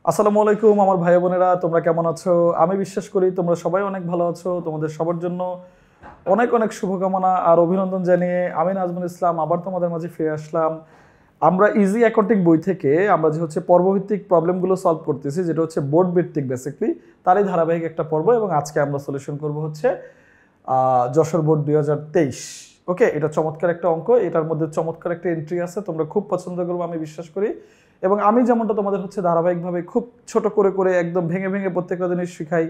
আসসালামু আলাইকুম আমার ভাই বোনেরা, তোমরা কেমন আছো? আমি বিশ্বাস করি তোমরা সবাই অনেক ভালো আছো। তোমাদের সবার জন্য অনেক অনেক শুভকামনা আর অভিনন্দন জানিয়ে আমি নাজমুল ইসলাম আবার তোমাদের মাঝে ফিরে আসলাম। আমরা ইজি অ্যাকাউন্টিং বই থেকে আমরা যে হচ্ছে পর্বভিত্তিক প্রবলেমগুলো সলভ করতেছি, যেটা হচ্ছে বোর্ড ভিত্তিক বেসিকলি, তারই ধারাবাহিক একটা পর্ব। এবং আজকে আমরা সলিউশন করব হচ্ছে যশোর বোর্ড 2023। ওকে, এটা চমৎকার একটা অঙ্ক, এটার মধ্যে চমৎকার একটা এন্ট্রি আছে, তোমরা খুব পছন্দ করবো আমি বিশ্বাস করি। এবং আমি যেমনটা তোমাদের হচ্ছে ধারাবাহিকভাবে খুব ছোট করে করে একদম ভেঙে ভেঙে প্রত্যেকটা জিনিস শিখাই,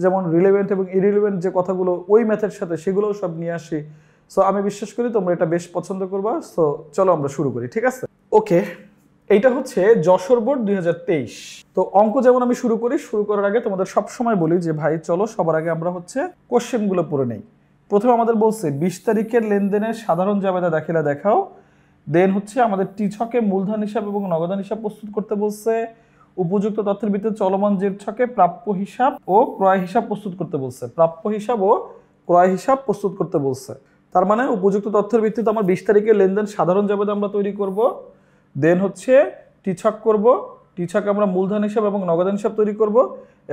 যেমন রিলেভেন্ট এবং ইরিলেভেন্ট যে কথাগুলো ওই ম্যাথের সাথে সেগুলোও সব নিয়ে আসি। সো আমি বিশ্বাস করি তোমরা এটা বেশ পছন্দ করবা। সো চলো আমরা শুরু করি, ঠিক আছে? ওকে, এইটা হচ্ছে যশোর বোর্ড 2023। তো অঙ্ক যেমন আমি শুরু করি, শুরু করার আগে তোমাদের সব সময় বলি যে ভাই চলো সবার আগে আমরা হচ্ছে কোশ্চেনগুলো পড়ে নেই। প্রথমে আমাদের বলছে 20 তারিখের লেনদেনের সাধারণ জাবেদা দাখিলা দেখাও। দেন হচ্ছে আমাদের টি ছকে মূলধন হিসাব এবং নগদান হিসাব প্রস্তুত করতে বলছে। উপযুক্ত তথ্যের ভিত্তিতে চলমান জের ছকে প্রাপ্য হিসাব ও ক্রয় হিসাব প্রস্তুত করতে বলছে। প্রাপ্য হিসাব ও ক্রয় হিসাব প্রস্তুত করতে বলছে। তার মানে উপযুক্ত তথ্যের ভিত্তিতে আমার 20 তারিখের লেনদেন সাধারণ জাবেদা আমরা তৈরি করব। দেন হচ্ছে টি ছক করব। টি ছকে আমরা মূলধন হিসাব এবং নগদান হিসাব তৈরি করব।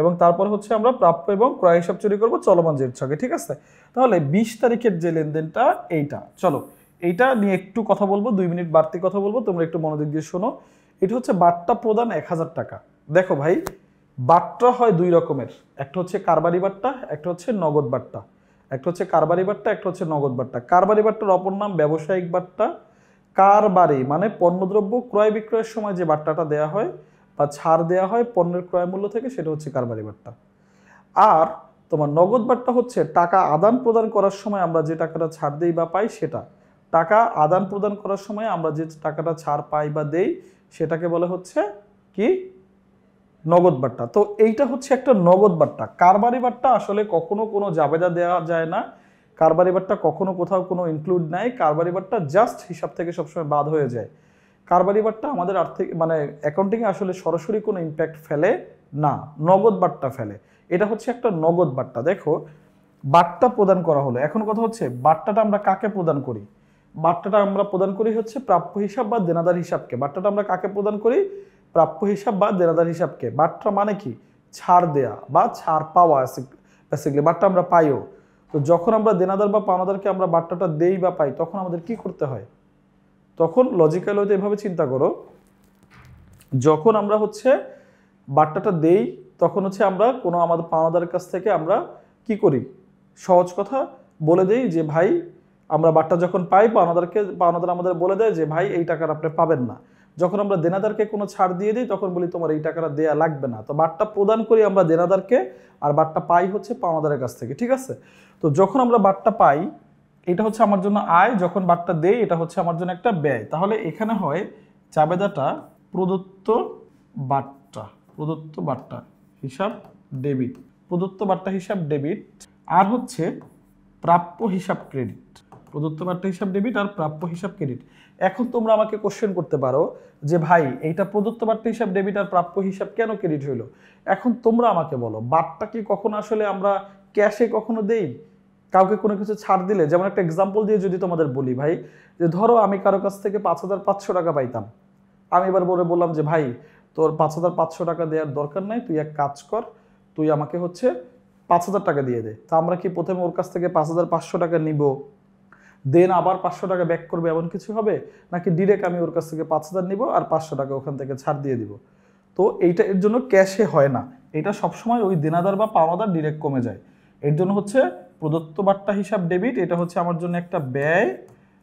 এবং তারপর হচ্ছে আমরা প্রাপ্য এবং ক্রয় হিসাব তৈরি করব চলমান জের ছকে, ঠিক আছে? তাহলে 20 তারিখের যে লেনদেনটা এইটা, চলো এইটা নিয়ে একটু কথা বলবো, 2 মিনিট বাড়তি কথা বলবো, তোমরা একটু মনোযোগ দিয়ে শোনো। এটা হচ্ছে বাট্টা প্রদান 1000 টাকা। দেখো ভাই, বাট্টা হয় দুই রকমের, একটা হচ্ছে কারবারি বাট্টা, একটা হচ্ছে নগদ বাট্টা। একটা হচ্ছে কারবারি বাট্টা, একটা হচ্ছে নগদ বাট্টা। কারবারি বাট্টার অপর নাম ব্যবসায়িক বাট্টা। কারবারি মানে পণ্যদ্রব্য ক্রয় বিক্রয়ের সময় যে বাট্টাটা দেয়া হয় বা ছাড় দেয়া হয় পণ্যের ক্রয় মূল্য থেকে, সেটা হচ্ছে কারবারি বাট্টা। আর তোমার নগদ বাট্টা হচ্ছে টাকা আদান প্রদান করার সময় আমরা যে টাকাটা ছাড় দেই বা পাই সেটা। টাকা আদান প্রদান করার সময় আমরা যে টাকাটা ছাড় পাই বা দেই সেটাকে বলে হচ্ছে কি? নগদ বাট্টা। তো এইটা হচ্ছে একটা নগদ বাট্টা। কারবারি বাট্টা আসলে কখনো কোনো জাবেদা দেওয়া যায় না। কারবারি বাট্টা কখনো কোথাও কোনো ইনক্লুড নাই। কারবারি বাট্টা জাস্ট হিসাব থেকে সবসময় বাদ হয়ে যায়। কারবারি বাট্টা আমাদের আর্থিক মানে অ্যাকাউন্টিংয়ে আসলে সরাসরি কোনো ইম্প্যাক্ট ফেলে না, নগদ বাট্টা ফেলে। এটা হচ্ছে একটা নগদ বাট্টা। দেখো, বাট্টা প্রদান করা হলো, এখন কথা হচ্ছে বাট্টাটা আমরা কাকে প্রদান করি? বাট্টাটা আমরা প্রদান করি হচ্ছে প্রাপ্য হিসাব বা দেনাদার হিসাবকে। বাট্টাটা আমরা কাকে প্রদান করি? প্রাপ্য হিসাব বা দেনাদার হিসাবকে। বাট্টা মানে কি? ছাড় দেয়া বা ছাড় পাওয়া, বেসিক্যালি বাট্টা আমরা পাইও। তো যখন আমরা দেনাদার বা পাওনাদারকে আমরা বাট্টাটা দেই বা পাই, তখন আমাদের কি করতে হয়? তখন লজিক্যাল হয়তো এভাবে চিন্তা করো, যখন আমরা হচ্ছে বাট্টাটা দেই তখন হচ্ছে আমরা কোনো আমাদের পাওনাদারের কাছ থেকে আমরা কি করি? সহজ কথা বলে দেই যে ভাই, আমরা বাট্টা যখন পাই পাওনাদার আমাদের বলে দেয় যে ভাই এই টাকাটা আপনি পাবেন না। যখন আমরা দেনাদারকে কোনো ছাড় দিয়ে দিই তখন বলি তোমার এই টাকাটা দেয়া লাগবে না। তো বাট্টা প্রদান করি আমরা দেনাদারকে, আর বাট্টা পাই হচ্ছে পাওনাদারের কাছ থেকে, ঠিক আছে? তো যখন আমরা বাট্টা পাই এটা হচ্ছে আমার জন্য আয়, যখন বাট্টা দেই এটা হচ্ছে আমার জন্য একটা ব্যয়। তাহলে এখানে হয় চাবেদাটা প্রদত্ত বাট্টা, প্রদত্ত বাট্টা হিসাব ডেবিট, প্রদত্ত বাট্টা হিসাব ডেবিট। আর হচ্ছে প্রাপ্য হিসাব ক্রেডিট। প্রদত্ত বাট্টা হিসাব ডেবিট আর প্রাপ্য হিসাব ক্রেডিট। এখন তোমরা আমাকে কোশ্চেন করতে পারো যে ভাই এইটা প্রদত্ত বাট্টা হিসাব ডেবিট আর প্রাপ্য হিসাব কেন ক্রেডিট হইলো? এখন তোমরা আমাকে বলো, বাট্টা কি কখনো আসলে আমরা ক্যাশে কখনো দেই? কাউকে কোনো কিছু ছাড় দিলে, যেমন একটা এক্সাম্পল দিয়ে যদি তোমাদের বলি ভাই, যে ধরো আমি কারো কাছ থেকে 5500 টাকা পাইতাম। আমি এবার বললাম যে ভাই তোর 5500 টাকা দেওয়ার দরকার নাই, তুই এক কাজ কর, তুই আমাকে হচ্ছে 5000 টাকা দিয়ে দে। তা আমরা কি প্রথমে ওর কাছ থেকে 5500 টাকা নিব, দেন আবার 500 টাকা ব্যাক করবে, এমন কিছু হবে? নাকি ডিরেক্ট আমি ওর কাছ থেকে 5000 নিব আর 500 টাকা ওখান থেকে ছাড় দিয়ে দিব? তো এইটা এর জন্য ক্যাশে হয় না, এটা সবসময় ওই দেনাদার বা পাওনাদার ডিরেক্ট কমে যায়। এর জন্য হচ্ছে প্রদত্ত বাট্টা হিসাব ডেবিট, এটা হচ্ছে আমার জন্য একটা ব্যয়।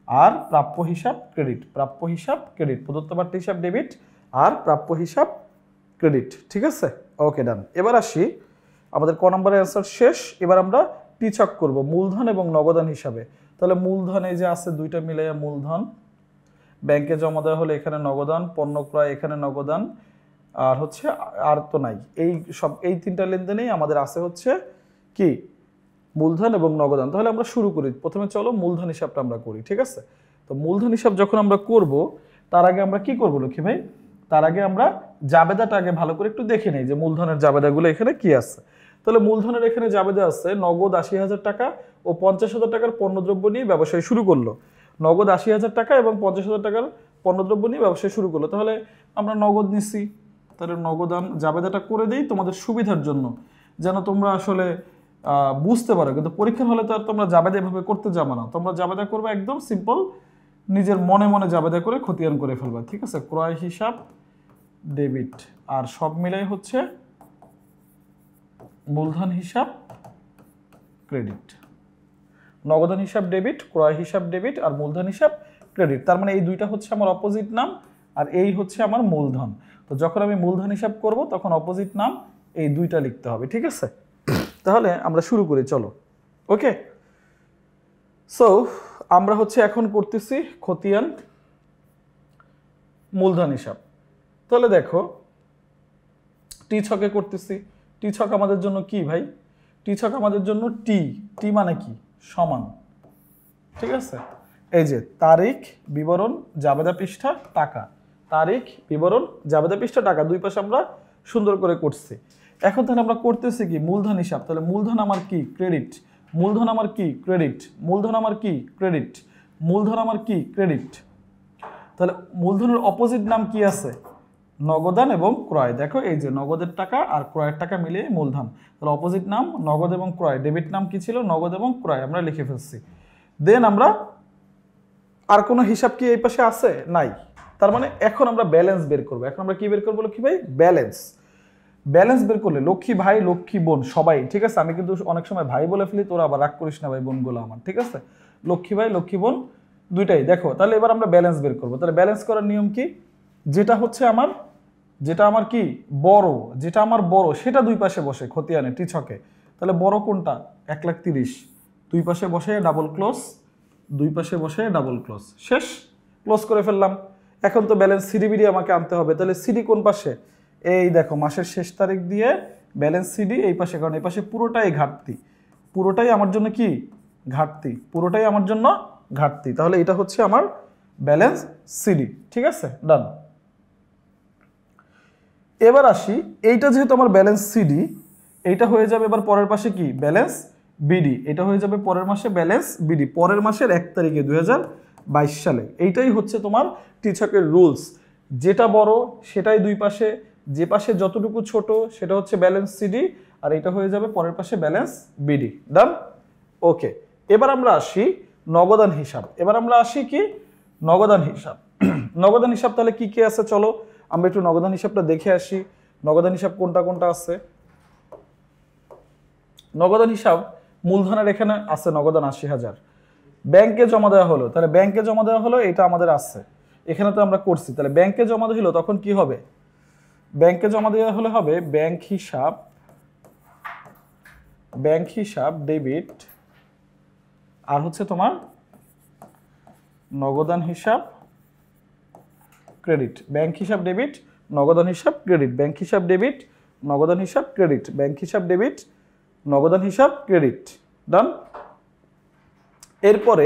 আর প্রাপ্য হিসাব ক্রেডিট, প্রাপ্য হিসাব ক্রেডিট, প্রদত্ত বাট্টা হিসাব ডেবিট আর প্রাপ্য হিসাব ক্রেডিট, ঠিক আছে? ওকে, ডান। এবার আসি, আমাদের ক নম্বরের অ্যান্সার শেষ। এবার আমরা টিচক করব মূলধন এবং নগদান হিসাবে। তাহলে মূলধন এই যে আছে দুইটা মিলে মূলধন, ব্যাংকে জমা দেওয়া হলে এখানে নগদান, পণ্য ক্রয় এখানে নগদান, আর হচ্ছে আর তো নাই, এই সব এই তিনটা লেনদেনেই আমাদের আছে হচ্ছে কি? মূলধন এবং নগদান। তাহলে আমরা শুরু করি, প্রথমে চলো মূলধন হিসাবটা আমরা করি, ঠিক আছে? তো মূলধন হিসাব যখন আমরা করব, তার আগে আমরা কি করবো লক্ষ্মী ভাই? তার আগে আমরা জাবেদাটা আগে ভালো করে একটু দেখে নেই যে মূলধনের জাবেদাগুলো এখানে কি আছে। তাহলে মূলধনের এখানে জাবেদা আছে নগদ 80,000 টাকা ও 50,000 টাকার পণ্যদ্রব্য নিয়ে ব্যবসায় শুরু করলো। নগদ 80,000 টাকা এবং 50,000 টাকার পণ্যদ্রব্য নিয়ে ব্যবসায় শুরু করলো। তাহলে আমরা নগদ নিচ্ছি তাহলে নগদান জাবেদাটা করে দেই তোমাদের সুবিধার জন্য, যেন তোমরা আসলে বুঝতে পারো। কিন্তু পরীক্ষার হলে তো আর তোমরা জাবেদা এভাবে করতে যাবে না, তোমরা জাবেদা করবে একদম সিম্পল, নিজের মনে মনে জাবেদা করে খতিয়ান করে ফেলবা, ঠিক আছে। ক্রয় হিসাব ডেবিট, আর সব মিলাই হচ্ছে মূলধন হিসাব ক্রেডিট। নগদান হিসাব ডেবিট, ক্রয় হিসাব ডেবিট, আর মূলধন হিসাব ক্রেডিট। তার মানে এই দুইটা হচ্ছে আমার অপোজিট নাম, আর এই হচ্ছে আমার মূলধন। তো যখন আমি মূলধন হিসাব করব তখন অপোজিট নাম এই দুইটা লিখতে হবে, ঠিক আছে। তাহলে আমরা শুরু করি, চলো। ওকে, সো আমরা হচ্ছে এখন করতেছি খতিয়ান মূলধন হিসাব। তাহলে দেখো টি ছকে করতেছি। টি ছক আমাদের জন্য কি ভাই? টি ছক আমাদের জন্য টি, টি মানে কি? সমান, ঠিক আছে। এই যে তারিখ, বিবরণ, জাবেদা পৃষ্ঠা, টাকা। তারিখ, বিবরণ, জাবেদা পৃষ্ঠা, টাকা, দুই পাশে আমরা সুন্দর করে করছি। এখন তাহলে আমরা করতেছি কি? মূলধন হিসাব। তাহলে মূলধন আমার কি? ক্রেডিট। মূলধন আমার কি? ক্রেডিট। মূলধন আমার কি? ক্রেডিট। মূলধন আমার কি? ক্রেডিট। তাহলে মূলধনের অপোজিট নাম কি আছে? নগদান এবং ক্রয়। দেখো এই যে নগদের টাকা আর ক্রয়ের টাকা মিলিয়ে মূলধন। তাহলে অপোজিট নাম নগদ এবং ক্রয়। ডেবিট নাম কি ছিল? নগদ এবং ক্রয়। আমরা লিখে ফেলছি। দেন আমরা আর কোনো হিসাব কি এই পাশে আছে? নাই। তার মানে এখন আমরা ব্যালেন্স বের করবো। এখন আমরা কি বের করবো লক্ষ্মী ভাই? ব্যালেন্স। ব্যালেন্স বের করলে লক্ষ্মী ভাই, লক্ষ্মী বোন সবাই, ঠিক আছে। আমি কিন্তু অনেক সময় ভাই বলে ফেলি, তোরা আবার রাগ করিস না ভাই বোনগুলো আমার, ঠিক আছে। লক্ষ্মী ভাই, লক্ষ্মী বোন দুইটাই। দেখো তাহলে এবার আমরা ব্যালেন্স বের করবো। তাহলে ব্যালেন্স করার নিয়ম কি? যেটা হচ্ছে আমার, যেটা আমার কি বড়, যেটা আমার বড় সেটা দুই পাশে বসে খতিয়ানে টি ছকে। তাহলে বড় কোনটা? 1,30,000। দুই পাশে বসে ডাবল ক্লোজ, দুই পাশে বসে ডাবল ক্লোজ, শেষ, ক্লোজ করে ফেললাম। এখন তো ব্যালেন্স সিডিবিডি আমাকে আনতে হবে। তাহলে সিডি কোন পাশে? এই দেখো মাসের শেষ তারিখ দিয়ে ব্যালেন্স সিডি এই পাশে, কারণ এই পাশে পুরোটাই ঘাটতি, পুরোটাই আমার জন্য কি? ঘাটতি, পুরোটাই আমার জন্য ঘাটতি। তাহলে এটা হচ্ছে আমার ব্যালেন্স সিডি, ঠিক আছে, ডান। এবার আসি, এইটা যেহেতু আমার ব্যালেন্স সিডি, এইটা হয়ে যাবে এবার পরের পাশে কি? Balance BD. এটা হয়ে যাবে পরের মাসে ব্যালেন্স বিডি, পরের মাসের 1 তারিখে 2022 সালে। এইটাই হচ্ছে তোমার টি ছকের রুলস। যেটা বড় সেটাই দুই পাশে, যে পাশে যতটুকু ছোট সেটা হচ্ছে ব্যালেন্স সিডি, আর এটা হয়ে যাবে পরের পাশে ব্যালেন্স বিডি, ডান। ওকে, এবার আমরা আসি নগদান হিসাব। এবার আমরা আসি কি? নগদান হিসাব। নগদান হিসাব তাহলে কি কি আছে চলো আমরা একটু নগদান হিসাবটা দেখে আসি। নগদান হিসাব কোনটা কোনটা আছে? নগদান হিসাব মূলধনের এখানে আছে নগদান 80,000, ব্যাংকে জমা দেওয়া হলো। তাহলে ব্যাংকে জমা দেওয়া হলো, এটা আমাদের আছে, এখানে তো আমরা করছি। তাহলে ব্যাংকে জমা দিল তখন কি হবে? ব্যাংকে জমা দেওয়া হলে হবে ব্যাংক হিসাব, ব্যাংক হিসাব ডেবিট, আর হচ্ছে তোমার নগদান হিসাব ক্রেডিট। ব্যাংক হিসাব ডেবিট, নগদান হিসাব ক্রেডিট, ব্যাংক হিসাব ডেবিট, নগদান হিসাব ক্রেডিট, ব্যাংক হিসাব ডেবিট, নগদান হিসাব ক্রেডিট, ডান। এরপরে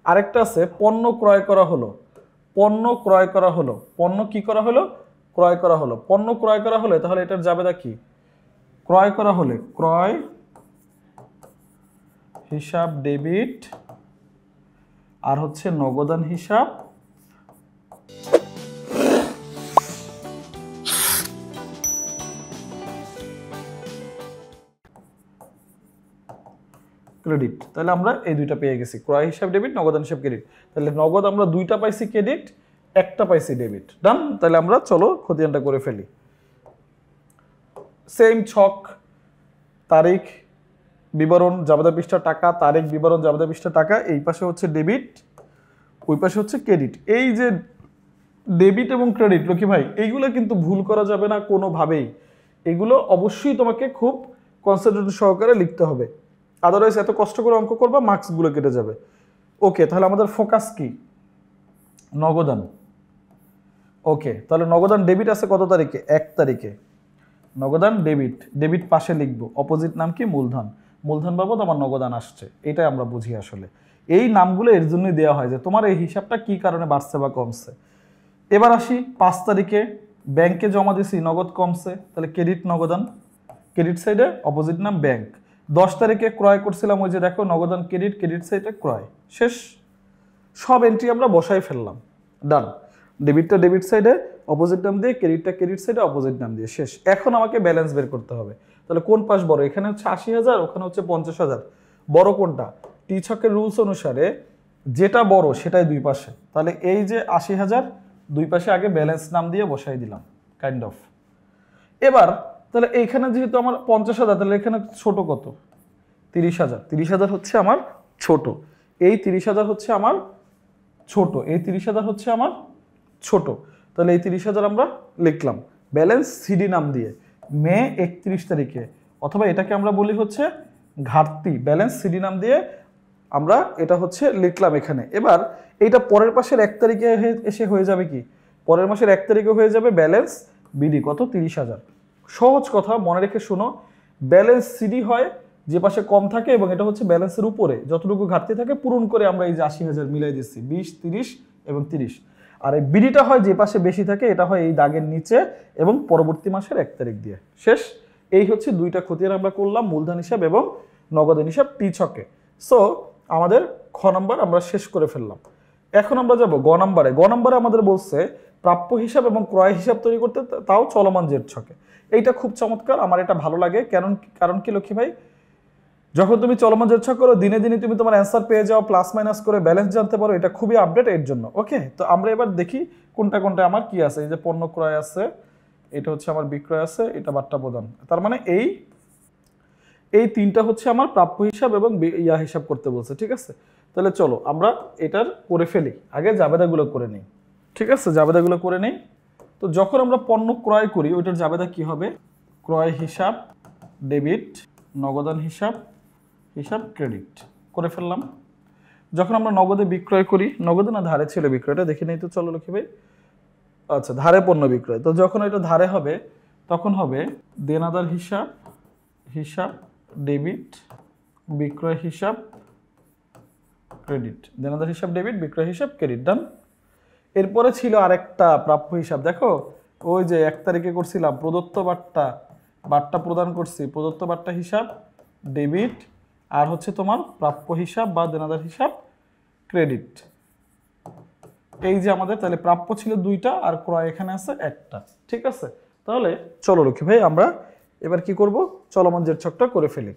আরেকটা আছে পণ্য ক্রয় করা হলো। পণ্য ক্রয় করা হলো, পণ্য কি করা হলো? ক্রয় করা হলো। পণ্য ক্রয় করা হলে তাহলে এটার জাবেদা কি? ক্রয় করা হলে ক্রয় হিসাব ডেবিট, আর হচ্ছে নগদান হিসাব ক্রেডিট। তাহলে আমরা এই দুইটা পেয়ে গেছি, ক্রয় হিসাব ডেবিট, নগদান হিসাব ক্রেডিট। তাহলে নগদ আমরা দুইটা পাইছি ক্রেডিট, একটা পাইছি ডেবিট, ডান। তাহলে আমরা চলো খতিয়ানটা করে ফেলি। সেম ছক, তারিখ, বিবরণ, জাবেদা পৃষ্ঠা, টাকা, তারিখ, বিবরণ, জাবেদা পৃষ্ঠা, টাকা, এই পাশে হচ্ছে ডেবিট, ওই পাশে হচ্ছে ক্রেডিট। এই যে ডেবিট এবং ক্রেডিট লক্ষ্মী ভাই, এইগুলো কিন্তু ভুল করা যাবে না কোনোভাবেই। এগুলো অবশ্যই তোমাকে খুব কনসেন্ট্রেট সহকারে লিখতে হবে, আদারওয়াইজ এত কষ্ট করে অঙ্ক করবা মার্কসগুলো কেটে যাবে। ওকে, তাহলে আমাদের ফোকাস কি? নগদান। ওকে, তাহলে নগদান ডেবিট আছে কত তারিখে? 1 তারিখে। নগদান ডেবিট, ডেবিট পাশে লিখবো, অপোজিট নাম কি? মূলধন। মূলধন বাবদ আমার নগদান আসছে, এটাই আমরা বুঝি আসলে। এই নামগুলো এর জন্যই দেওয়া হয় যে তোমার এই হিসাবটা কি কারণে বাড়ছে বা কমছে। এবার আসি 5 তারিখে ব্যাংকে জমা দিছি, নগদ কমছে, তাহলে ক্রেডিট নগদান, ক্রেডিট সাইডে অপোজিট নাম ব্যাংক। 10 তারিখে ক্রয় করছিলাম, ওই যে দেখো নগদান ক্রেডিট, ক্রেডিট সাইডে ক্রয়, শেষ। সব এন্ট্রি আমরা বসাই ফেললাম, ডান। ডেবিটটা ডেবিট সাইডে, অপোজিট নাম দিয়ে, ক্রেডিটটা ক্রেডিট সাইডে, অপোজিট নাম দিয়ে, শেষ। এখন আমাকে ব্যালেন্স বের করতে হবে। তাহলে কোন পাশ বড়? এখানে হচ্ছে 80,000, ওখানে হচ্ছে 50,000। বড় কোনটা? টি ছকের রুলস অনুসারে যেটা বড় সেটাই দুই পাশে। তাহলে এই যে 80,000 দুই পাশে আগে ব্যালেন্স নাম দিয়ে বসাই দিলাম, কাইন্ড অফ। এবার তাহলে এইখানে যেহেতু আমার 50,000, তাহলে এখানে ছোট কত? 30,000। 30,000 হচ্ছে আমার ছোট, এই 30,000 হচ্ছে আমার ছোট, এই 30,000 হচ্ছে আমার ছোট। তাহলে এই 30,000 আমরা লিখলাম ব্যালেন্স সিডি নাম দিয়ে মে 31 তারিখে, অথবা এটাকে আমরা বলি হচ্ছে ঘাটতি, ব্যালেন্স সিডি নাম দিয়ে আমরা এটা হচ্ছে লিখলাম এখানে। এবার এইটা পরের মাসের 1 তারিখে এসে হয়ে যাবে কি? পরের মাসের 1 তারিখে হয়ে যাবে ব্যালেন্স বিডি, কত? 30,000। সহজ কথা, মনে রেখে শোনো, ব্যালেন্স সিডি হয় যে পাশে কম থাকে, এবং এটা হচ্ছে ব্যালেন্সের উপরে যতটুকু ঘাটতি থাকে পূরণ করে আমরা এই যে 80,000 মিলাই দিচ্ছি, 20, 30 এবং 30। আর এই বিডিটা হয় যে পাশে বেশি থাকে, এটা হয় এই দাগের নিচে এবং পরবর্তী মাসের 1 তারিখ দিয়ে, শেষ। এই হচ্ছে দুইটা খতিয়ান আমরা করলাম, মূলধন হিসাব এবং নগদান হিসাব টি ছকে। সো আমাদের খ নাম্বার আমরা শেষ করে ফেললাম। এখন আমরা যাব গ নাম্বারে। গ নাম্বারে আমাদের বলছে প্রাপ্য হিসাব এবং ক্রয় হিসাব তৈরি করতে, তাও চলমান জের ছকে। এইটা খুব চমৎকার, আমার এটা ভালো লাগে। কারণ কি লক্ষ্মী ভাই, যখন তুমি চলমান জের ছক করো দিনে দিনে তুমি তোমার অ্যান্সার পেয়ে যাও, প্লাস মাইনাস করে ব্যালেন্স জানতে পারো, এটা খুবই আপডেট এর জন্য। ওকে, তো আমরা এবার দেখি কোনটা কোনটা আমার কি আছে। এই যে পণ্য ক্রয় আছে, এটা হচ্ছে আমার বিক্রয় আছে, এটা বাট্টা প্রদান। তার মানে এই তিনটা হচ্ছে আমার প্রাপ্য হিসাব এবং হিসাব করতে বলছে, ঠিক আছে। তাহলে চলো আমরা এটার করে ফেলি, আগে জাবেদাগুলো করে নিই, ঠিক আছে। জাবেদাগুলো করে নিই। তো যখন আমরা পণ্য ক্রয় করি ওইটার জাবেদা কি হবে? ক্রয় হিসাব ডেবিট, নগদান হিসাব ক্রেডিট করে ফেললাম। যখন আমরা নগদে বিক্রয় করি, নগদে না ধারে ছিল বিক্রয়টা, দেখে নেই তো, চলো লক্ষ্মী ভাই। আচ্ছা, ধারে পণ্য বিক্রয়, তো যখন এটা ধারে হবে তখন হবে দেনাদার হিসাব ডেবিট, বিক্রয় হিসাব ক্রেডিট। দেনাদার হিসাব ডেবিট, বিক্রয় হিসাব ক্রেডিট, ডান। এরপরে ছিল আরেকটা প্রাপ্য হিসাব, দেখো ওই যে 1 তারিখে করছিলাম প্রদত্ত বাট্টা প্রদান করছি, প্রদত্ত বাট্টা হিসাব ডেবিট, আর হচ্ছে তোমার প্রাপ্য হিসাব বা দেনাদার হিসাব ক্রেডিট। এই যে আমাদের তাহলে প্রাপ্য ছিল 2টা আর ক্রয় এখানে আছে 1টা, ঠিক আছে। তাহলে চলো লক্ষ্মী ভাই আমরা এবার কি করব? চলমান জের ছকটা করে ফেলি।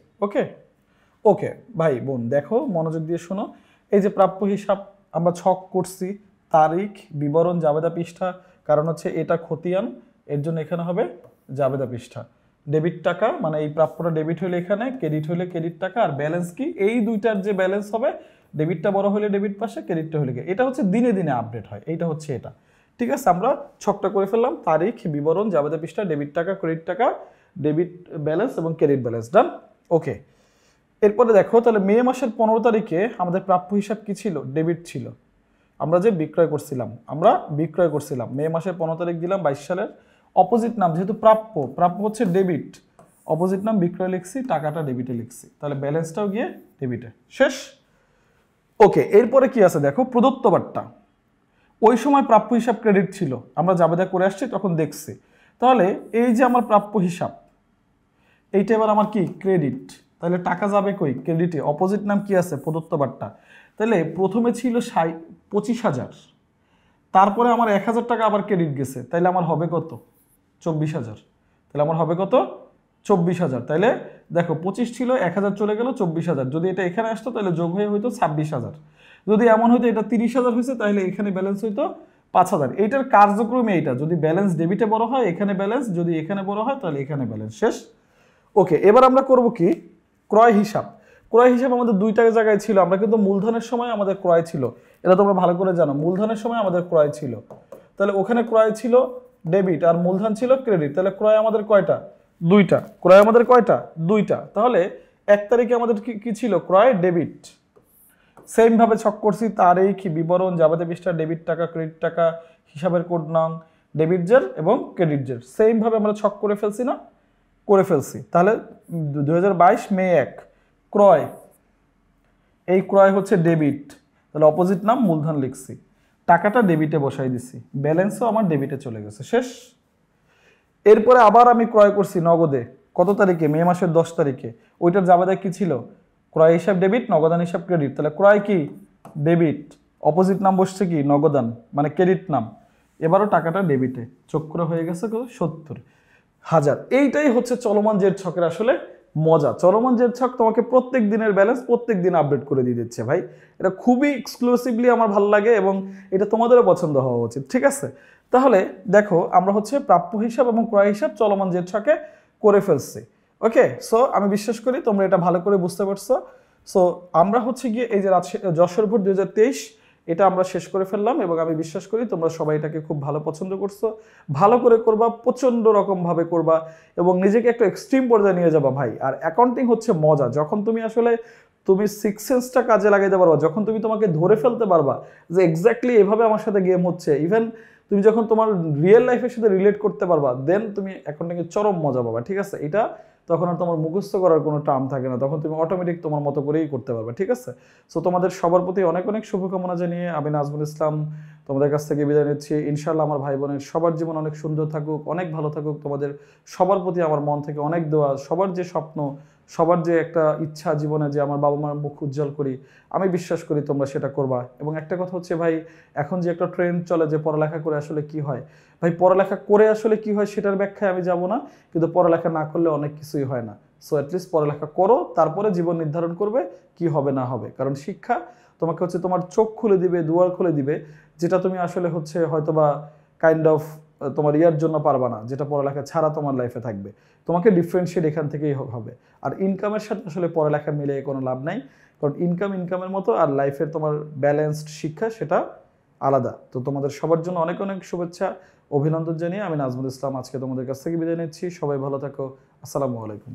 ওকে ভাই বোন, দেখো মনোযোগ দিয়ে শোনো। এই যে প্রাপ্য হিসাব আমরা ছক করছি, তারিখ, বিবরণ, জাবেদা পৃষ্ঠা, কারণ হচ্ছে এটা খতিয়ান, এর জন্য এখানে হবে জাবেদা পৃষ্ঠা। ডেবিট টাকা মানে এই প্রাপ্যটা ডেবিট হলে এখানে, ক্রেডিট হলে ক্রেডিট টাকা, আর ব্যালেন্স কি? এই দুইটার যে ব্যালেন্স হবে, ডেবিটটা বড় হলে ডেবিট পাশে, ক্রেডিটটা হলে কি, এটা হচ্ছে দিনে দিনে আপডেট হয়, এইটা হচ্ছে এটা, ঠিক আছে। আমরা ছকটা করে ফেললাম, তারিখ, বিবরণ, জাবেদা পৃষ্ঠা, ডেবিট টাকা, ক্রেডিট টাকা, ডেবিট ব্যালেন্স এবং ক্রেডিট ব্যালেন্স, ডান। ওকে, এরপরে দেখো তাহলে মে মাসের 15 তারিখে আমাদের প্রাপ্য হিসাব কি ছিল? ডেবিট ছিল। আমরা যে বিক্রয় করছিলাম মে মাসের 15 তারিখ দিলাম 22 সালের। অপোজিট নাম যেহেতু প্রাপ্য হচ্ছে ডেবিট, অপোজিট নাম বিক্রয় লিখছি, টাকাটা ডেবিটে লিখছি, তাহলে ব্যালেন্সটাও গিয়ে ডেবিটে, শেষ। ওকে, এরপরে কি আছে দেখো, প্রদত্ত বাট্টা। ওই সময় প্রাপ্য হিসাব ক্রেডিট ছিল, আমরা জাবেদা করে আসছি তখন দেখছি। তাহলে এই যে আমার প্রাপ্য হিসাব, এইটা এবার আমার কি? ক্রেডিট। তাহলে টাকা যাবে কই? ক্রেডিটে। অপোজিট নাম কি আছে? প্রদত্ত বাট্টা। তাহলে প্রথমে ছিল 25,000, তারপরে আমার 1,000 টাকা আবার ক্রেডিট গেছে, তাহলে আমার হবে কত? 24,000। তাহলে আমার হবে কত? 24,000। তাহলে দেখো 25 ছিল, 1,000 চলে গেল, 24,000। যদি এটা এখানে আসতো তাহলে যোগ হয়ে হইতো 26,000। যদি এমন হইতো এটা 30,000 হয়েছে, তাহলে এখানে ব্যালেন্স হইতো 5,000। এইটার কার্যক্রমে এইটা, যদি ব্যালেন্স ডেবিটে বড় হয় এখানে ব্যালেন্স, যদি এখানে বড় হয় তাহলে এখানে ব্যালেন্স, শেষ। ওকে, এবার আমরা করব কি? ক্রয় হিসাব। ক্রয় হিসাব আমাদের দুইটা জায়গায় ছিল, আমরা কিন্তু মূলধনের সময় আমাদের ক্রয় ছিল, এটা তোমরা ভালো করে জানো, মূলধনের সময় আমাদের ক্রয় ছিল। তাহলে ওখানে ক্রয় ছিল ডেবিট আর মূলধন ছিল ক্রেডিট, তাহলে ক্রয় আমাদের কয়টা? 2টা। ক্রয় আমাদের কয়টা? 2টা। তাহলে 1 তারিখে আমাদের কি ছিল? ক্রয় ডেবিট। সেম ভাবে ছক করছি, তারিখ, বিবরণ, জাবেদা পৃষ্ঠা, ডেবিট টাকা, ক্রেডিট টাকা, হিসাবের কোড নং, ডেবিট জের এবং ক্রেডিট জের, সেম ভাবে আমরা ছক করে ফেলছি না? করে ফেলছি। তাহলে 2022 মে 1 ক্রয়, এই ক্রয় হচ্ছে ডেবিট, তাহলে অপোজিট নাম মূলধন লিখছি, টাকাটা ডেবিটে বসাই দিছি, ব্যালেন্সও আমার ডেবিটে চলে গেছে, শেষ। এরপরে আবার আমি ক্রয় করছি নগদে, কত তারিখে? মে মাসের 10 তারিখে। ওইটার জাবেদা কি ছিল? ক্রয় হিসাব ডেবিট, নগদান হিসাব ক্রেডিট। তাহলে ক্রয় কি? ডেবিট, অপোজিট নাম বসছে কি? নগদান, মানে ক্রেডিট নাম। এবারও টাকাটা ডেবিটে চোখ করে হয়ে গেছে কত 70,000। এইটাই হচ্ছে চলমান জেড ছকের আসলে মজা। চলমান জেড ছক তোমাকে প্রত্যেক দিনের ব্যালেন্স প্রত্যেক দিন আপডেট করে দিয়ে দিচ্ছে ভাই। এটা খুবই এক্সক্লুসিভলি আমার ভালো লাগে এবং এটা তোমাদেরও পছন্দ হওয়া উচিত, ঠিক আছে? তাহলে দেখো আমরা হচ্ছে প্রাপ্য হিসাব এবং ক্রয় হিসাব চলমান জেড ছকে করে ফেলছি। ওকে, সো আমি বিশ্বাস করি তোমরা এটা ভালো করে বুঝতে পারছো। সো আমরা হচ্ছে গিয়ে এই যে যশোর ভোট 2023 এটা আমরা শেষ করে ফেললাম এবং আমি বিশ্বাস করি তোমরা সবাই এটাকে খুব ভালো পছন্দ করছো, ভালো করে করবা, প্রচন্ড রকম ভাবে করবা এবং নিজেকে একটা এক্সট্রিম পর্যায়ে নিয়ে যাবা ভাই। আর অ্যাকাউন্টিং হচ্ছে মজা, যখন তুমি আসলে তুমি সিক্স সেন্সটা কাজে লাগাইতে পারবা, যখন তুমি তোমাকে ধরে ফেলতে পারবা যে এক্স্যাক্টলি এভাবে আমার সাথে গেম হচ্ছে, ইভেন তুমি যখন তোমার রিয়েল লাইফের সাথে রিলেট করতে পারবা, দেন তুমি অ্যাকাউন্টিংয়ে চরম মজা পাবা, ঠিক আছে? এটা তখন আর তোমার মুখস্থ করার কোনো টার্ম থাকে না, তখন তুমি অটোমেটিক তোমার মতো করেই করতে পারবে, ঠিক আছে? সো তোমাদের সবার প্রতি অনেক অনেক শুভকামনা জানিয়ে আমি নাজমুল ইসলাম তোমাদের কাছ থেকে বিদায় নিচ্ছি। ইনশাআল্লাহ আমার ভাই বোনের সবার জীবন অনেক সুন্দর থাকুক, অনেক ভালো থাকুক। তোমাদের সবার প্রতি আমার মন থেকে অনেক দোয়া। সবার যে স্বপ্ন, সবার যে একটা ইচ্ছা জীবনে যে আমার বাবা মার মুখ উজ্জ্বল করি, আমি বিশ্বাস করি তোমরা সেটা করবা। এবং একটা কথা হচ্ছে ভাই, এখন যে একটা ট্রেন্ড চলে যে পড়ালেখা করে আসলে কি হয়, ভাই পড়ালেখা করে আসলে কি হয় সেটার ব্যাখ্যায় আমি যাব না, কিন্তু পড়ালেখা না করলে অনেক কিছুই হয় না। সো অ্যাটলিস্ট পড়ালেখা করো, তারপরে জীবন নির্ধারণ করবে কি হবে না হবে। কারণ শিক্ষা তোমাকে হচ্ছে তোমার চোখ খুলে দিবে, দুয়ার খুলে দিবে, যেটা তুমি আসলে হচ্ছে হয়তোবা কাইন্ড অফ তোমার ইয়ার জন্য পারবা না, যেটা পড়ালেখা ছাড়া তোমার লাইফে থাকবে। তোমাকে ডিফারেন্সিয়েট এখান থেকেই হবে। আর ইনকামের সাথে আসলে পড়ালেখা মিলে কোনো লাভ নাই, কারণ ইনকাম ইনকামের মতো, আর লাইফের তোমার ব্যালেন্সড শিক্ষা সেটা আলাদা। তো তোমাদের সবার জন্য অনেক অনেক শুভেচ্ছা, অভিনন্দন জানিয়ে আমি নাজমুল ইসলাম আজকে তোমাদের কাছ থেকে বিদায় নিচ্ছি। সবাই ভালো থাকো। আসসালামু আলাইকুম।